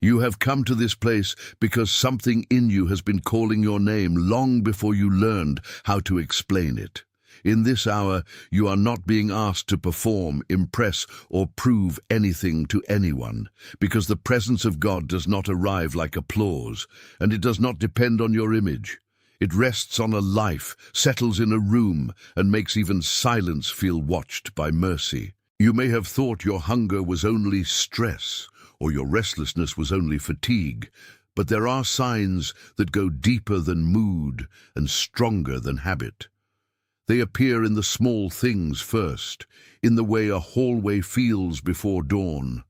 You have come to this place because something in you has been calling your name long before you learned how to explain it. In this hour, you are not being asked to perform, impress, or prove anything to anyone, because the presence of God does not arrive like applause, and it does not depend on your image. It rests on a life, settles in a room, and makes even silence feel watched by mercy. You may have thought your hunger was only stress, or your restlessness was only fatigue, but there are signs that go deeper than mood and stronger than habit. They appear in the small things first, in the way a hallway feels before dawn,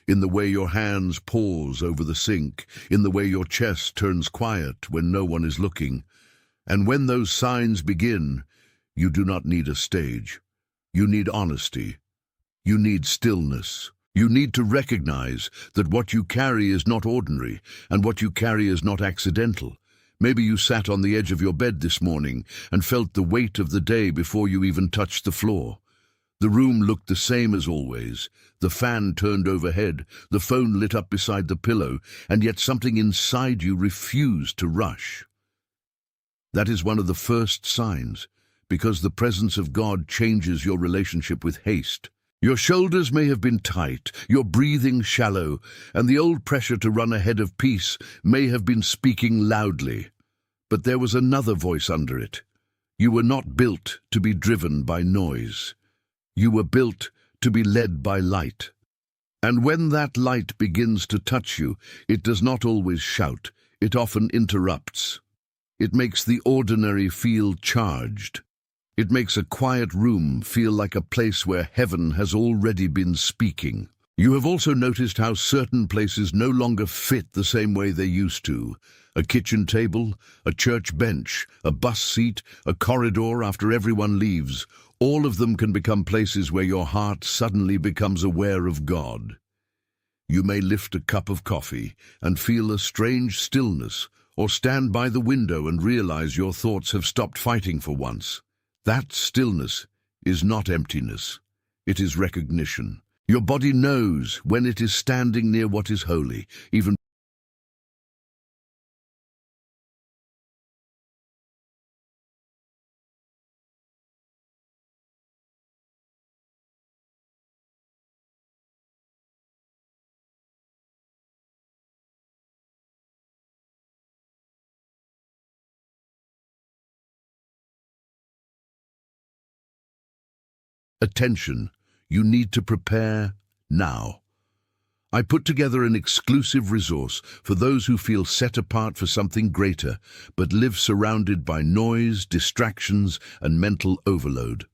in the way your hands pause over the sink, in the way your chest turns quiet when no one is looking. And when those signs begin, you do not need a stage. You need honesty. You need stillness. You need to recognize that what you carry is not ordinary, and what you carry is not accidental. Maybe you sat on the edge of your bed this morning and felt the weight of the day before you even touched the floor. The room looked the same as always. The fan turned overhead, the phone lit up beside the pillow, and yet something inside you refused to rush. That is one of the first signs, because the presence of God changes your relationship with haste. Your shoulders may have been tight, your breathing shallow, and the old pressure to run ahead of peace may have been speaking loudly. But there was another voice under it. You were not built to be driven by noise. You were built to be led by light. And when that light begins to touch you, it does not always shout, it often interrupts. It makes the ordinary feel charged. It makes a quiet room feel like a place where heaven has already been speaking. You have also noticed how certain places no longer fit the same way they used to. A kitchen table, a church bench, a bus seat, a corridor after everyone leaves. All of them can become places where your heart suddenly becomes aware of God. You may lift a cup of coffee and feel a strange stillness, or stand by the window and realize your thoughts have stopped fighting for once. That stillness is not emptiness. It is recognition. Your body knows when it is standing near what is holy, even attention. You need to prepare now. I put together an exclusive resource for those who feel set apart for something greater, but live surrounded by noise, distractions, and mental overload.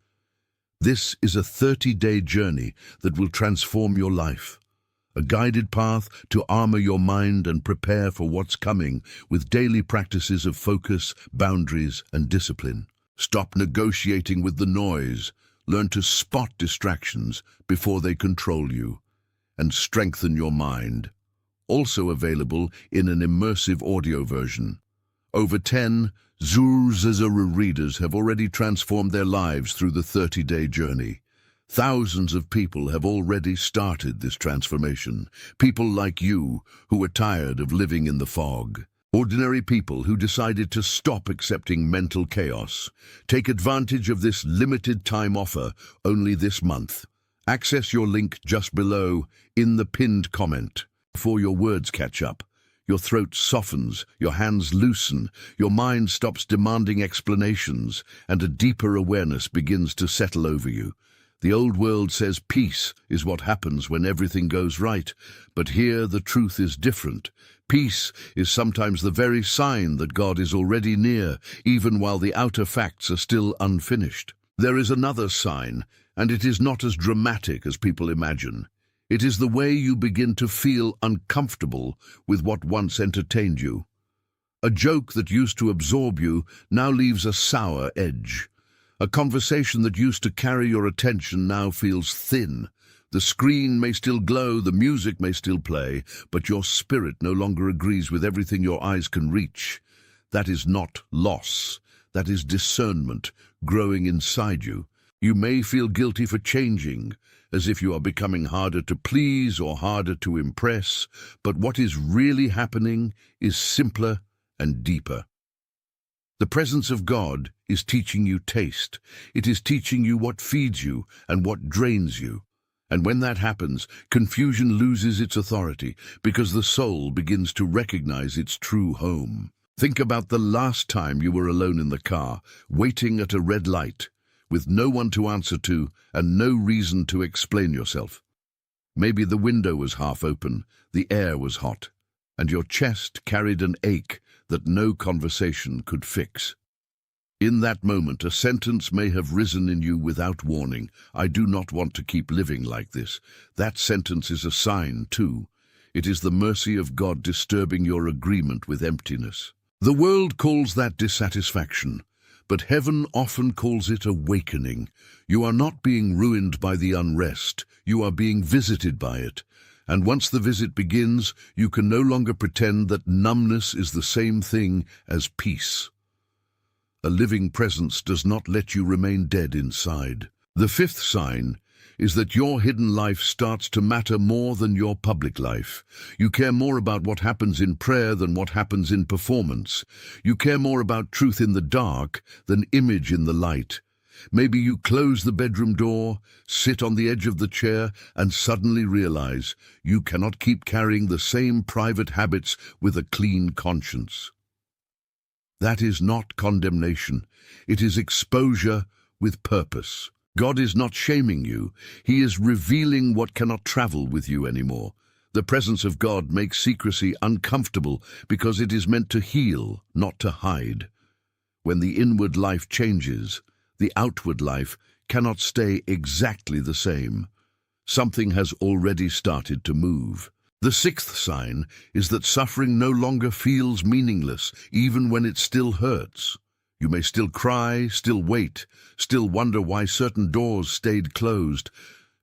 This is a 30-day journey that will transform your life. A guided path to armor your mind and prepare for what's coming with daily practices of focus, boundaries, and discipline. Stop negotiating with the noise. Learn to spot distractions before they control you, and strengthen your mind. Also available in an immersive audio version. Over 10 Zuzazara readers have already transformed their lives through the 30-day journey. Thousands of people have already started this transformation. People like you who are tired of living in the fog. Ordinary people who decided to stop accepting mental chaos. Take advantage of this limited time offer only this month. Access your link just below in the pinned comment. Before your words catch up, your throat softens, your hands loosen, your mind stops demanding explanations, and a deeper awareness begins to settle over you. The old world says peace is what happens when everything goes right, but here the truth is different. Peace is sometimes the very sign that God is already near, even while the outer facts are still unfinished. There is another sign, and it is not as dramatic as people imagine. It is the way you begin to feel uncomfortable with what once entertained you. A joke that used to absorb you now leaves a sour edge. A conversation that used to carry your attention now feels thin. The screen may still glow, the music may still play, but your spirit no longer agrees with everything your eyes can reach. That is not loss. That is discernment growing inside you. You may feel guilty for changing, as if you are becoming harder to please or harder to impress, but what is really happening is simpler and deeper. The presence of God is teaching you taste. It is teaching you what feeds you and what drains you. And when that happens, confusion loses its authority because the soul begins to recognize its true home. Think about the last time you were alone in the car, waiting at a red light, with no one to answer to and no reason to explain yourself. Maybe the window was half open, the air was hot, and your chest carried an ache that no conversation could fix. In that moment, a sentence may have risen in you without warning. I do not want to keep living like this. That sentence is a sign, too. It is the mercy of God disturbing your agreement with emptiness. The world calls that dissatisfaction, but heaven often calls it awakening. You are not being ruined by the unrest. You are being visited by it. And once the visit begins, you can no longer pretend that numbness is the same thing as peace. A living presence does not let you remain dead inside. The fifth sign is that your hidden life starts to matter more than your public life. You care more about what happens in prayer than what happens in performance. You care more about truth in the dark than image in the light. Maybe you close the bedroom door, sit on the edge of the chair, and suddenly realize you cannot keep carrying the same private habits with a clean conscience. That is not condemnation. It is exposure with purpose. God is not shaming you. He is revealing what cannot travel with you anymore. The presence of God makes secrecy uncomfortable because it is meant to heal, not to hide. When the inward life changes, the outward life cannot stay exactly the same. Something has already started to move. The sixth sign is that suffering no longer feels meaningless, even when it still hurts. You may still cry, still wait, still wonder why certain doors stayed closed,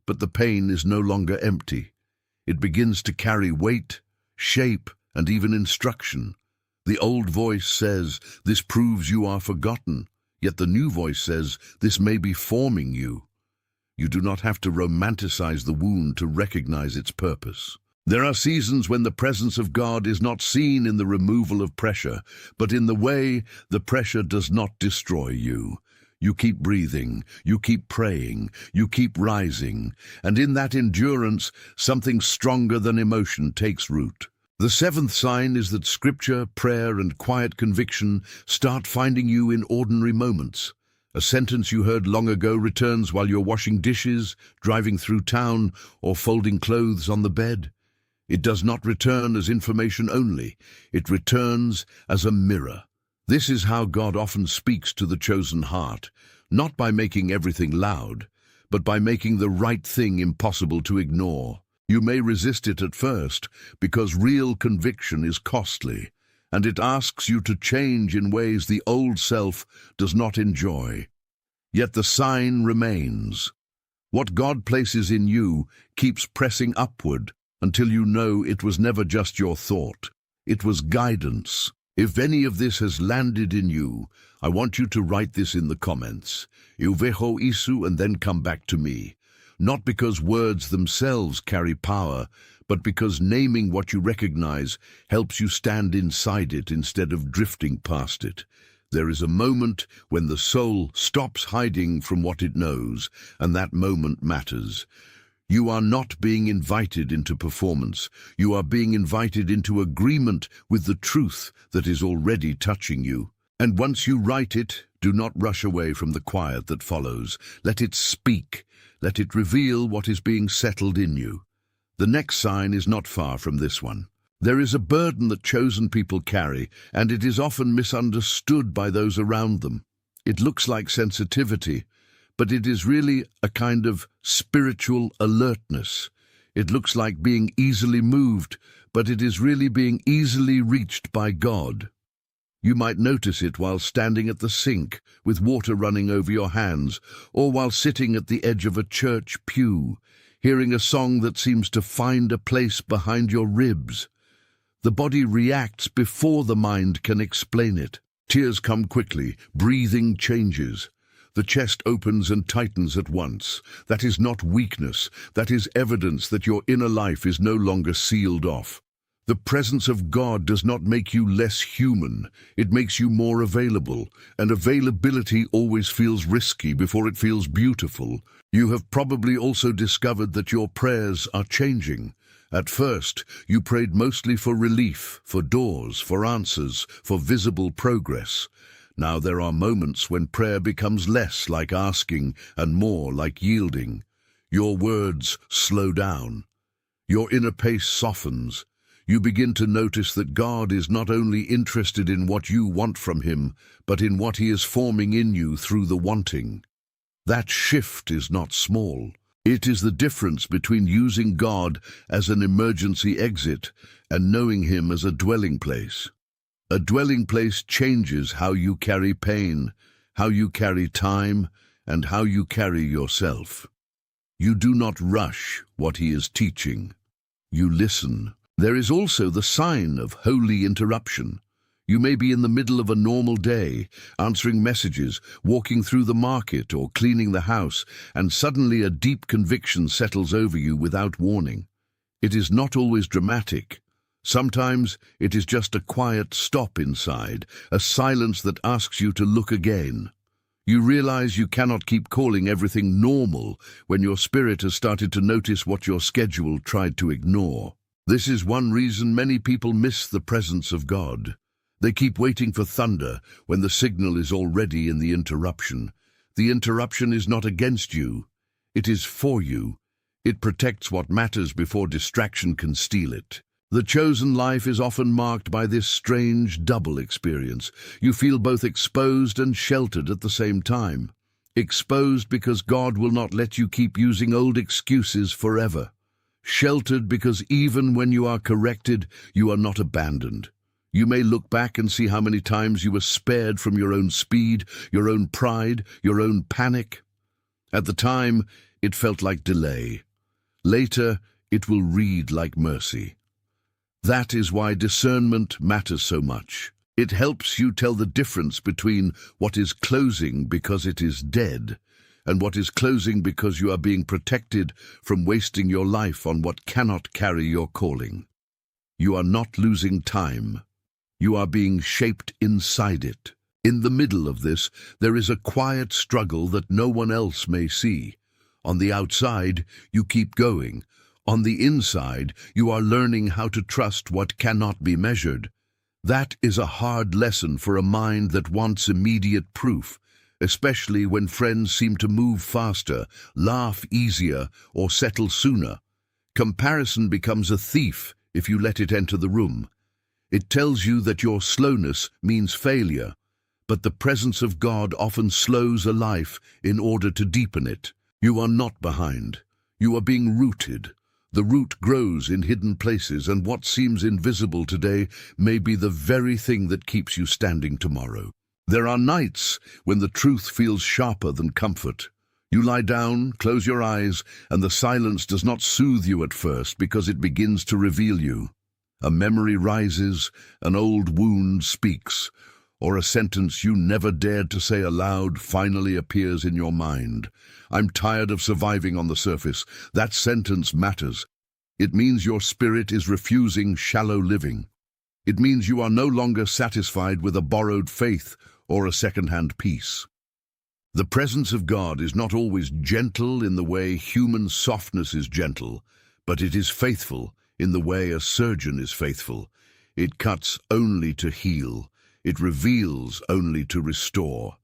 but the pain is no longer empty. It begins to carry weight, shape, and even instruction. The old voice says, "This proves you are forgotten," yet the new voice says, "This may be forming you." You do not have to romanticize the wound to recognize its purpose. There are seasons when the presence of God is not seen in the removal of pressure, but in the way the pressure does not destroy you. You keep breathing, you keep praying, you keep rising, and in that endurance, something stronger than emotion takes root. The seventh sign is that scripture, prayer, and quiet conviction start finding you in ordinary moments. A sentence you heard long ago returns while you're washing dishes, driving through town, or folding clothes on the bed. It does not return as information only. It returns as a mirror. This is how God often speaks to the chosen heart, not by making everything loud, but by making the right thing impossible to ignore. You may resist it at first, because real conviction is costly, and it asks you to change in ways the old self does not enjoy. Yet the sign remains. What God places in you keeps pressing upward, until you know it was never just your thought. It was guidance. If any of this has landed in you, I want you to write this in the comments. Euveho Isu, and then come back to me. Not because words themselves carry power, but because naming what you recognize helps you stand inside it instead of drifting past it. There is a moment when the soul stops hiding from what it knows, and that moment matters. You are not being invited into performance. You are being invited into agreement with the truth that is already touching you. And once you write it, do not rush away from the quiet that follows. Let it speak. Let it reveal what is being settled in you. The next sign is not far from this one. There is a burden that chosen people carry, and it is often misunderstood by those around them. It looks like sensitivity, but it is really a kind of spiritual alertness. It looks like being easily moved, but it is really being easily reached by God. You might notice it while standing at the sink with water running over your hands, or while sitting at the edge of a church pew, hearing a song that seems to find a place behind your ribs. The body reacts before the mind can explain it. Tears come quickly, breathing changes. The chest opens and tightens at once. That is not weakness. That is evidence that your inner life is no longer sealed off. The presence of God does not make you less human. It makes you more available, and availability always feels risky before it feels beautiful. You have probably also discovered that your prayers are changing. At first, you prayed mostly for relief, for doors, for answers, for visible progress. Now there are moments when prayer becomes less like asking and more like yielding. Your words slow down. Your inner pace softens. You begin to notice that God is not only interested in what you want from Him, but in what He is forming in you through the wanting. That shift is not small. It is the difference between using God as an emergency exit and knowing Him as a dwelling place. A dwelling place changes how you carry pain, how you carry time, and how you carry yourself. You do not rush what He is teaching. You listen. There is also the sign of holy interruption. You may be in the middle of a normal day, answering messages, walking through the market or cleaning the house, and suddenly a deep conviction settles over you without warning. It is not always dramatic. Sometimes it is just a quiet stop inside, a silence that asks you to look again. You realize you cannot keep calling everything normal when your spirit has started to notice what your schedule tried to ignore. This is one reason many people miss the presence of God. They keep waiting for thunder when the signal is already in the interruption. The interruption is not against you. It is for you. It protects what matters before distraction can steal it. The chosen life is often marked by this strange double experience. You feel both exposed and sheltered at the same time. Exposed because God will not let you keep using old excuses forever. Sheltered because even when you are corrected, you are not abandoned. You may look back and see how many times you were spared from your own speed, your own pride, your own panic. At the time, it felt like delay. Later, it will read like mercy. That is why discernment matters so much. It helps you tell the difference between what is closing because it is dead and what is closing because you are being protected from wasting your life on what cannot carry your calling. You are not losing time. You are being shaped inside it. In the middle of this, there is a quiet struggle that no one else may see. On the outside, you keep going. On the inside, you are learning how to trust what cannot be measured. That is a hard lesson for a mind that wants immediate proof, especially when friends seem to move faster, laugh easier, or settle sooner. Comparison becomes a thief if you let it enter the room. It tells you that your slowness means failure, but the presence of God often slows a life in order to deepen it. You are not behind. You are being rooted. The root grows in hidden places, and what seems invisible today may be the very thing that keeps you standing tomorrow. There are nights when the truth feels sharper than comfort. You lie down, close your eyes, and the silence does not soothe you at first because it begins to reveal you. A memory rises, an old wound speaks, or a sentence you never dared to say aloud finally appears in your mind. I'm tired of surviving on the surface. That sentence matters. It means your spirit is refusing shallow living. It means you are no longer satisfied with a borrowed faith or a second-hand peace. The presence of God is not always gentle in the way human softness is gentle, but it is faithful in the way a surgeon is faithful. It cuts only to heal. It reveals only to restore.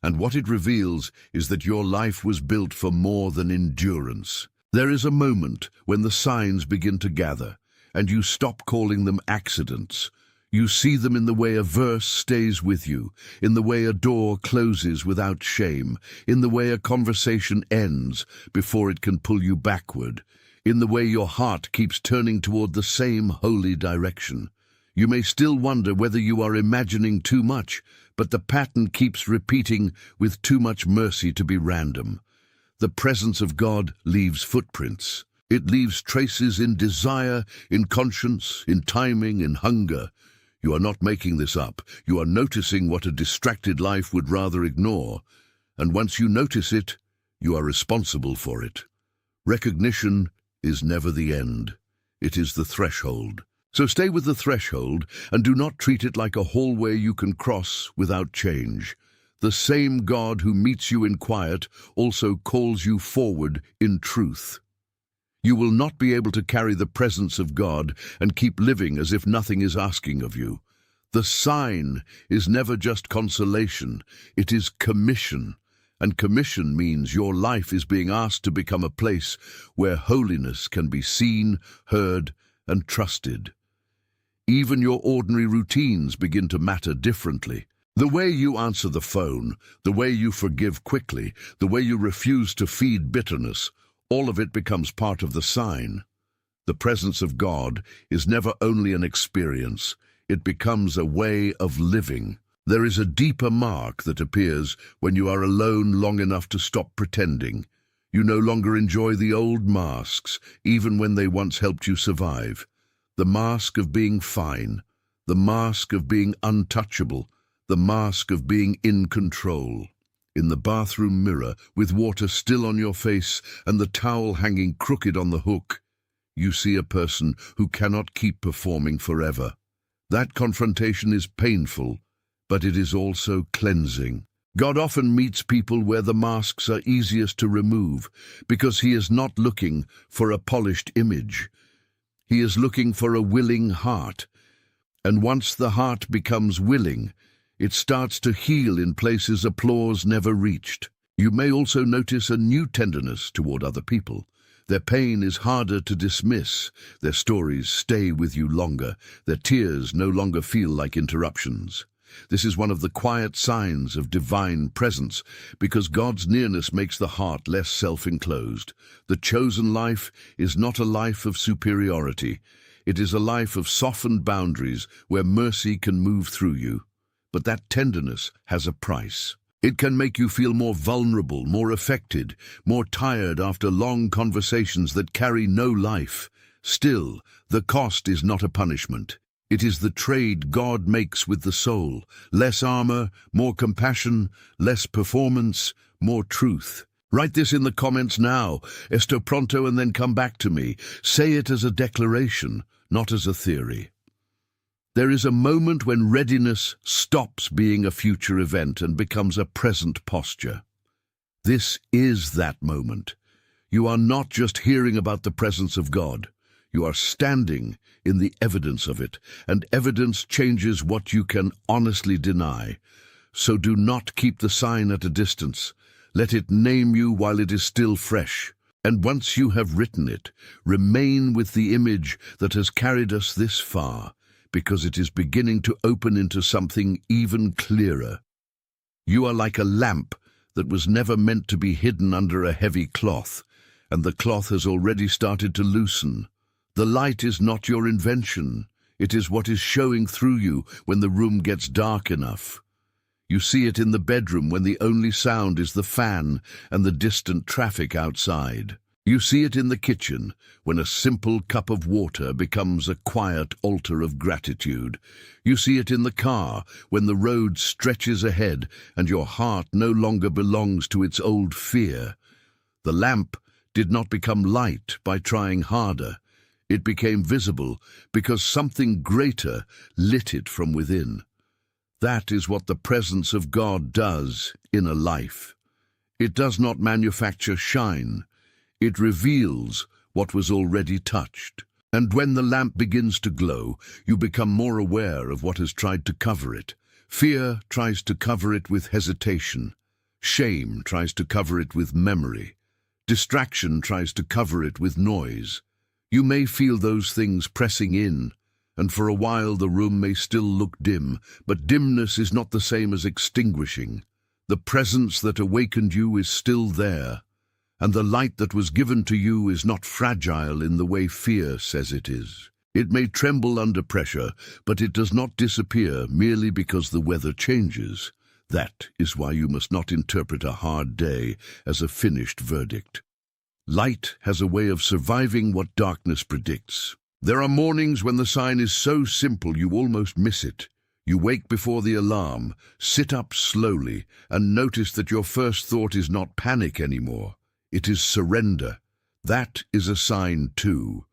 And what it reveals is that your life was built for more than endurance. There is a moment when the signs begin to gather, and you stop calling them accidents. You see them in the way a verse stays with you, in the way a door closes without shame, in the way a conversation ends before it can pull you backward, in the way your heart keeps turning toward the same holy direction. You may still wonder whether you are imagining too much, but the pattern keeps repeating with too much mercy to be random. The presence of God leaves footprints. It leaves traces in desire, in conscience, in timing, in hunger. You are not making this up. You are noticing what a distracted life would rather ignore. And once you notice it, you are responsible for it. Recognition is never the end. It is the threshold. So stay with the threshold and do not treat it like a hallway you can cross without change. The same God who meets you in quiet also calls you forward in truth. You will not be able to carry the presence of God and keep living as if nothing is asking of you. The sign is never just consolation, it is commission. And commission means your life is being asked to become a place where holiness can be seen, heard, and trusted. Even your ordinary routines begin to matter differently. The way you answer the phone, the way you forgive quickly, the way you refuse to feed bitterness, all of it becomes part of the sign. The presence of God is never only an experience, it becomes a way of living. There is a deeper mark that appears when you are alone long enough to stop pretending. You no longer enjoy the old masks, even when they once helped you survive. The mask of being fine, the mask of being untouchable, the mask of being in control. In the bathroom mirror, with water still on your face and the towel hanging crooked on the hook, you see a person who cannot keep performing forever. That confrontation is painful, but it is also cleansing. God often meets people where the masks are easiest to remove, because He is not looking for a polished image. He is looking for a willing heart. And once the heart becomes willing, it starts to heal in places applause never reached. You may also notice a new tenderness toward other people. Their pain is harder to dismiss. Their stories stay with you longer. Their tears no longer feel like interruptions. This is one of the quiet signs of divine presence, because God's nearness makes the heart less self-enclosed. The chosen life is not a life of superiority. It is a life of softened boundaries where mercy can move through you. But that tenderness has a price. It can make you feel more vulnerable, more affected, more tired after long conversations that carry no life. Still, the cost is not a punishment. It is the trade God makes with the soul. Less armor, more compassion, less performance, more truth. Write this in the comments now, esto pronto, and then come back to me. Say it as a declaration, not as a theory. There is a moment when readiness stops being a future event and becomes a present posture. This is that moment. You are not just hearing about the presence of God. You are standing in the evidence of it, and evidence changes what you can honestly deny. So do not keep the sign at a distance. Let it name you while it is still fresh. And once you have written it, remain with the image that has carried us this far, because it is beginning to open into something even clearer. You are like a lamp that was never meant to be hidden under a heavy cloth, and the cloth has already started to loosen. The light is not your invention. It is what is showing through you when the room gets dark enough. You see it in the bedroom when the only sound is the fan and the distant traffic outside. You see it in the kitchen when a simple cup of water becomes a quiet altar of gratitude. You see it in the car when the road stretches ahead and your heart no longer belongs to its old fear. The lamp did not become light by trying harder. It became visible because something greater lit it from within. That is what the presence of God does in a life. It does not manufacture shine. It reveals what was already touched. And when the lamp begins to glow, you become more aware of what has tried to cover it. Fear tries to cover it with hesitation. Shame tries to cover it with memory. Distraction tries to cover it with noise. You may feel those things pressing in, and for a while the room may still look dim, but dimness is not the same as extinguishing. The presence that awakened you is still there, and the light that was given to you is not fragile in the way fear says it is. It may tremble under pressure, but it does not disappear merely because the weather changes. That is why you must not interpret a hard day as a finished verdict. Light has a way of surviving what darkness predicts. There are mornings when the sign is so simple you almost miss it. You wake before the alarm, sit up slowly, and notice that your first thought is not panic anymore. It is surrender. That is a sign too.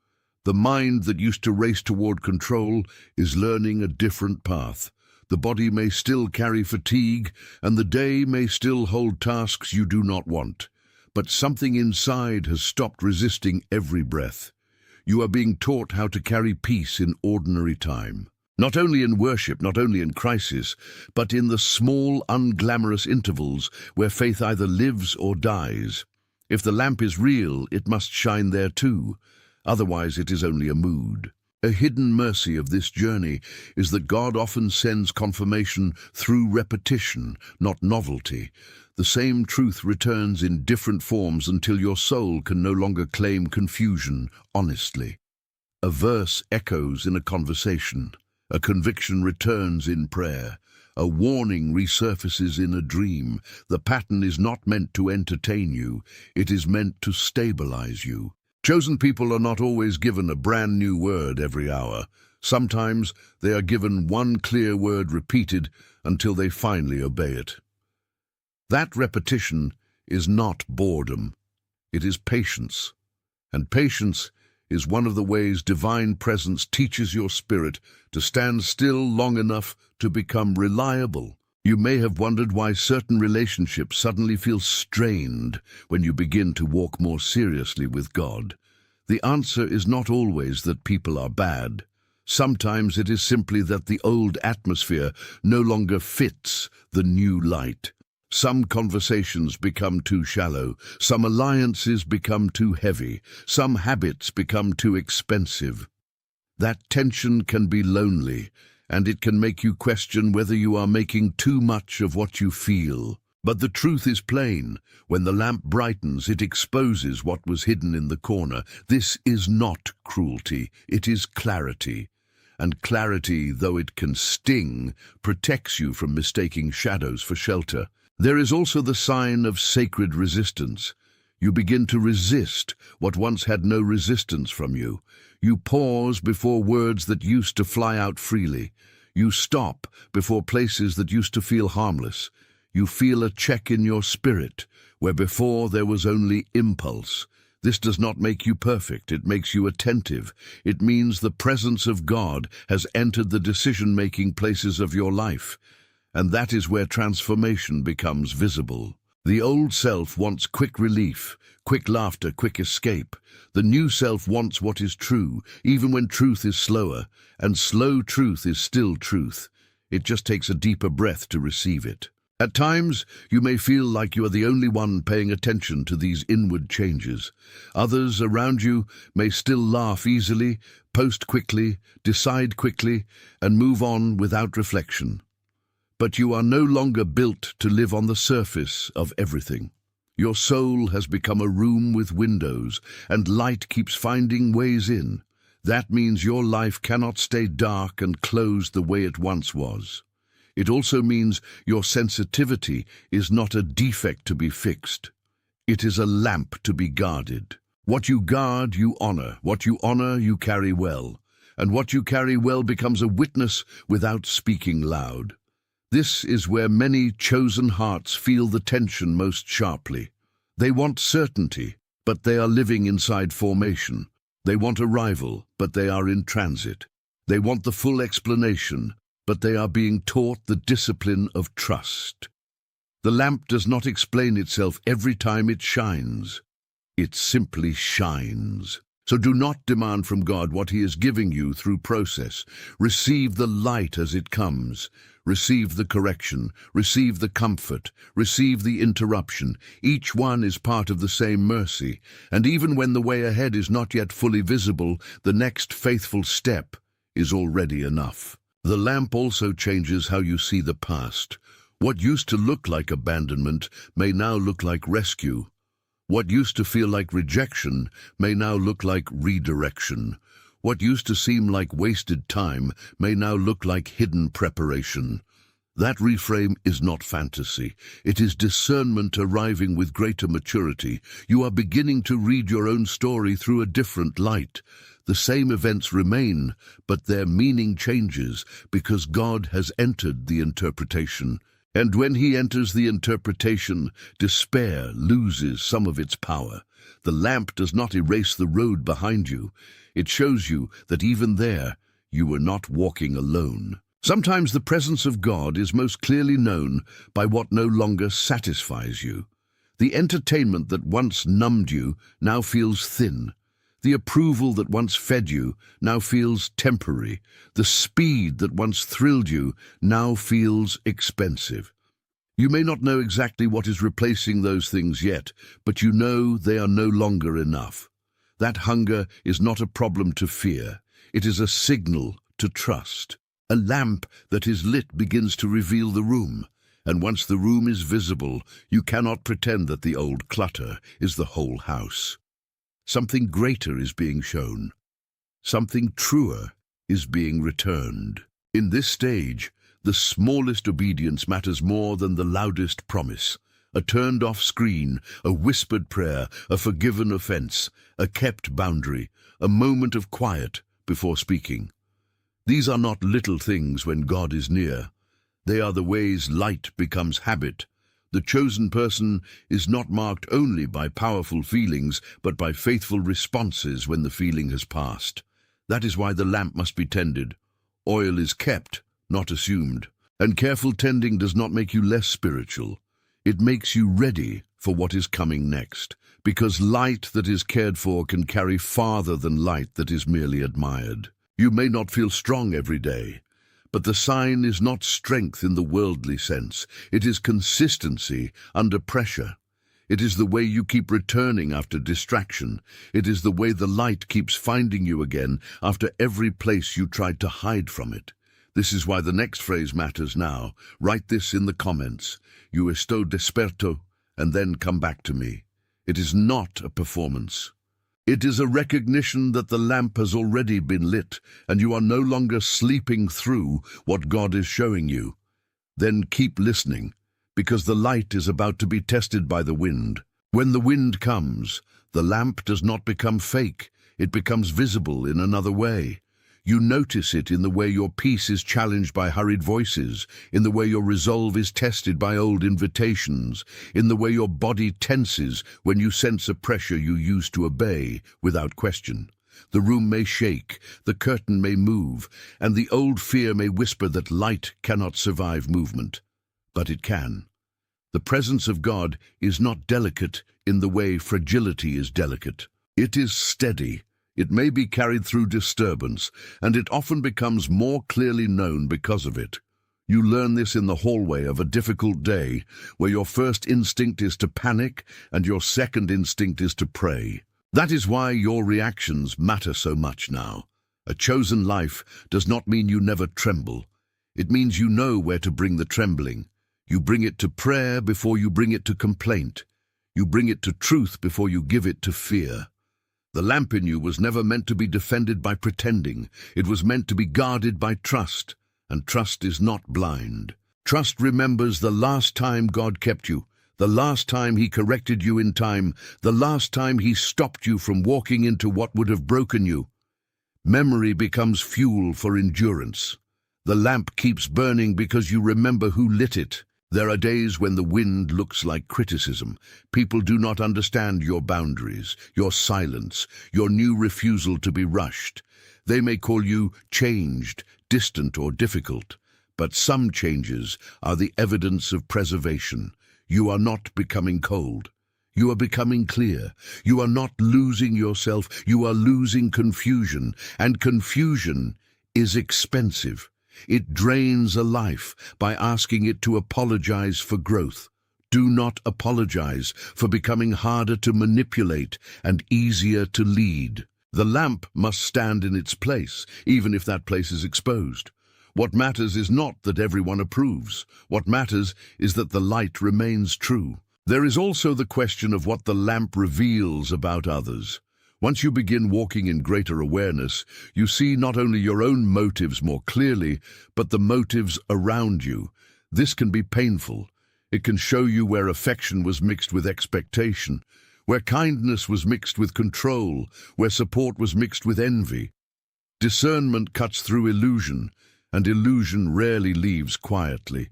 The mind that used to race toward control is learning a different path. The body may still carry fatigue, and the day may still hold tasks you do not want. But something inside has stopped resisting every breath. You are being taught how to carry peace in ordinary time. Not only in worship, not only in crisis, but in the small, unglamorous intervals where faith either lives or dies. If the lamp is real, it must shine there too. Otherwise, it is only a mood. A hidden mercy of this journey is that God often sends confirmation through repetition, not novelty. The same truth returns in different forms until your soul can no longer claim confusion honestly. A verse echoes in a conversation. A conviction returns in prayer. A warning resurfaces in a dream. The pattern is not meant to entertain you. It is meant to stabilize you. Chosen people are not always given a brand new word every hour. Sometimes they are given one clear word repeated until they finally obey it. That repetition is not boredom. It is patience. And patience is one of the ways divine presence teaches your spirit to stand still long enough to become reliable. You may have wondered why certain relationships suddenly feel strained when you begin to walk more seriously with God. The answer is not always that people are bad. Sometimes it is simply that the old atmosphere no longer fits the new light. Some conversations become too shallow, some alliances become too heavy, some habits become too expensive. That tension can be lonely, and it can make you question whether you are making too much of what you feel. But the truth is plain. When the lamp brightens, it exposes what was hidden in the corner. This is not cruelty, it is clarity. And clarity, though it can sting, protects you from mistaking shadows for shelter. There is also the sign of sacred resistance. You begin to resist what once had no resistance from you. You pause before words that used to fly out freely. You stop before places that used to feel harmless. You feel a check in your spirit, where before there was only impulse. This does not make you perfect, it makes you attentive. It means the presence of God has entered the decision-making places of your life. And that is where transformation becomes visible. The old self wants quick relief, quick laughter, quick escape. The new self wants what is true, even when truth is slower, and slow truth is still truth. It just takes a deeper breath to receive it. At times, you may feel like you are the only one paying attention to these inward changes. Others around you may still laugh easily, post quickly, decide quickly, and move on without reflection. But you are no longer built to live on the surface of everything. Your soul has become a room with windows, and light keeps finding ways in. That means your life cannot stay dark and closed the way it once was. It also means your sensitivity is not a defect to be fixed. It is a lamp to be guarded. What you guard, you honor. What you honor, you carry well. And what you carry well becomes a witness without speaking loud. This is where many chosen hearts feel the tension most sharply. They want certainty, but they are living inside formation. They want arrival, but they are in transit. They want the full explanation, but they are being taught the discipline of trust. The lamp does not explain itself every time it shines. It simply shines. So do not demand from God what He is giving you through process. Receive the light as it comes. Receive the correction. Receive the comfort. Receive the interruption. Each one is part of the same mercy. And even when the way ahead is not yet fully visible, the next faithful step is already enough. The lamp also changes how you see the past. What used to look like abandonment may now look like rescue. What used to feel like rejection may now look like redirection. What used to seem like wasted time may now look like hidden preparation. That reframe is not fantasy. It is discernment arriving with greater maturity. You are beginning to read your own story through a different light. The same events remain, but their meaning changes because God has entered the interpretation. And when he enters the interpretation, despair loses some of its power. The lamp does not erase the road behind you. It shows you that even there, you were not walking alone. Sometimes the presence of God is most clearly known by what no longer satisfies you. The entertainment that once numbed you now feels thin. The approval that once fed you now feels temporary. The speed that once thrilled you now feels expensive. You may not know exactly what is replacing those things yet, but you know they are no longer enough. That hunger is not a problem to fear. It is a signal to trust. A lamp that is lit begins to reveal the room, and once the room is visible, you cannot pretend that the old clutter is the whole house. Something greater is being shown. Something truer is being returned. In this stage, the smallest obedience matters more than the loudest promise. A turned-off screen, a whispered prayer, a forgiven offense, a kept boundary, a moment of quiet before speaking. These are not little things when God is near. They are the ways light becomes habit. The chosen person is not marked only by powerful feelings, but by faithful responses when the feeling has passed. That is why the lamp must be tended. Oil is kept, not assumed. And careful tending does not make you less spiritual. It makes you ready for what is coming next, because light that is cared for can carry farther than light that is merely admired. You may not feel strong every day, but the sign is not strength in the worldly sense. It is consistency under pressure. It is the way you keep returning after distraction. It is the way the light keeps finding you again after every place you tried to hide from it. This is why the next phrase matters now. Write this in the comments. You estoy desperto, and then come back to me. It is not a performance. It is a recognition that the lamp has already been lit, and you are no longer sleeping through what God is showing you. Then keep listening, because the light is about to be tested by the wind. When the wind comes, the lamp does not become fake. It becomes visible in another way. You notice it in the way your peace is challenged by hurried voices, in the way your resolve is tested by old invitations, in the way your body tenses when you sense a pressure you used to obey without question. The room may shake, the curtain may move, and the old fear may whisper that light cannot survive movement. But it can. The presence of God is not delicate in the way fragility is delicate. It is steady. It may be carried through disturbance, and it often becomes more clearly known because of it. You learn this in the hallway of a difficult day, where your first instinct is to panic and your second instinct is to pray. That is why your reactions matter so much now. A chosen life does not mean you never tremble. It means you know where to bring the trembling. You bring it to prayer before you bring it to complaint. You bring it to truth before you give it to fear. The lamp in you was never meant to be defended by pretending. It was meant to be guarded by trust, and trust is not blind. Trust remembers the last time God kept you, the last time he corrected you in time, the last time he stopped you from walking into what would have broken you. Memory becomes fuel for endurance. The lamp keeps burning because you remember who lit it. There are days when the wind looks like criticism. People do not understand your boundaries, your silence, your new refusal to be rushed. They may call you changed, distant, or difficult. But some changes are the evidence of preservation. You are not becoming cold. You are becoming clear. You are not losing yourself. You are losing confusion. And confusion is expensive. It drains a life by asking it to apologize for growth. Do not apologize for becoming harder to manipulate and easier to lead. The lamp must stand in its place, even if that place is exposed. What matters is not that everyone approves. What matters is that the light remains true. There is also the question of what the lamp reveals about others. Once you begin walking in greater awareness, you see not only your own motives more clearly, but the motives around you. This can be painful. It can show you where affection was mixed with expectation, where kindness was mixed with control, where support was mixed with envy. Discernment cuts through illusion, and illusion rarely leaves quietly.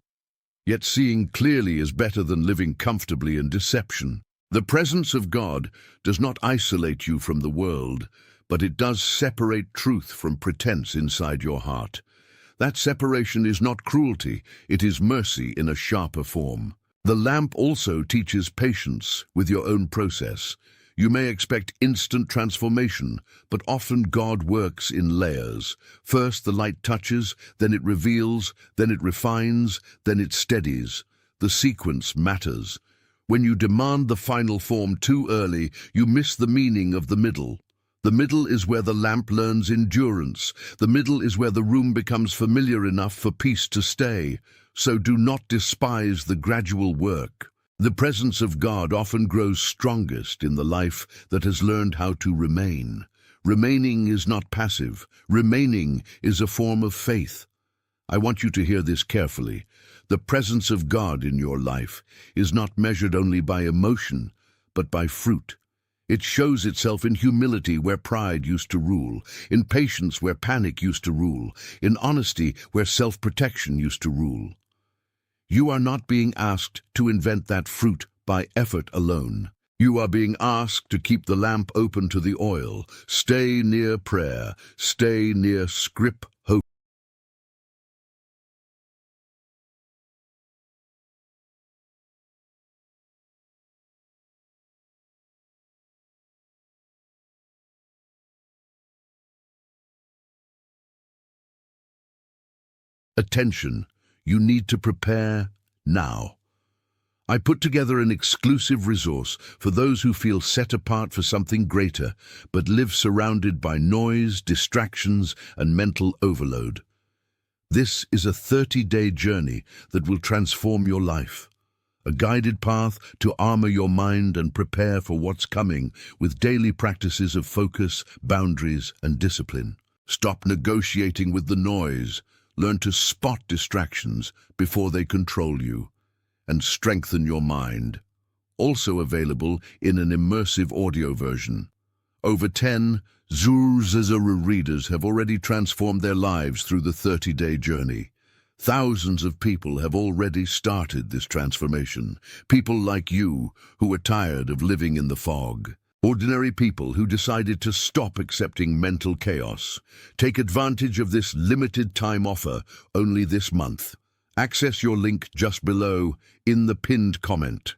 Yet seeing clearly is better than living comfortably in deception. The presence of God does not isolate you from the world, but it does separate truth from pretense inside your heart. That separation is not cruelty, it is mercy in a sharper form. The lamp also teaches patience with your own process. You may expect instant transformation, but often God works in layers. First the light touches, then it reveals, then it refines, then it steadies. The sequence matters. When you demand the final form too early, you miss the meaning of the middle. The middle is where the lamp learns endurance. The middle is where the room becomes familiar enough for peace to stay. So do not despise the gradual work. The presence of God often grows strongest in the life that has learned how to remain. Remaining is not passive. Remaining is a form of faith. I want you to hear this carefully. The presence of God in your life is not measured only by emotion, but by fruit. It shows itself in humility where pride used to rule, in patience where panic used to rule, in honesty where self-protection used to rule. You are not being asked to invent that fruit by effort alone. You are being asked to keep the lamp open to the oil. Stay near prayer. Stay near script hope. Attention, you need to prepare now. I put together an exclusive resource for those who feel set apart for something greater, but live surrounded by noise, distractions, and mental overload. This is a 30-day journey that will transform your life. A guided path to armor your mind and prepare for what's coming with daily practices of focus, boundaries, and discipline. Stop negotiating with the noise. Learn to spot distractions before they control you, and strengthen your mind. Also available in an immersive audio version. Over 10 Zuru readers have already transformed their lives through the 30-day journey. Thousands of people have already started this transformation. People like you who are tired of living in the fog. Ordinary people who decided to stop accepting mental chaos. Take advantage of this limited time offer only this month. Access your link just below in the pinned comment.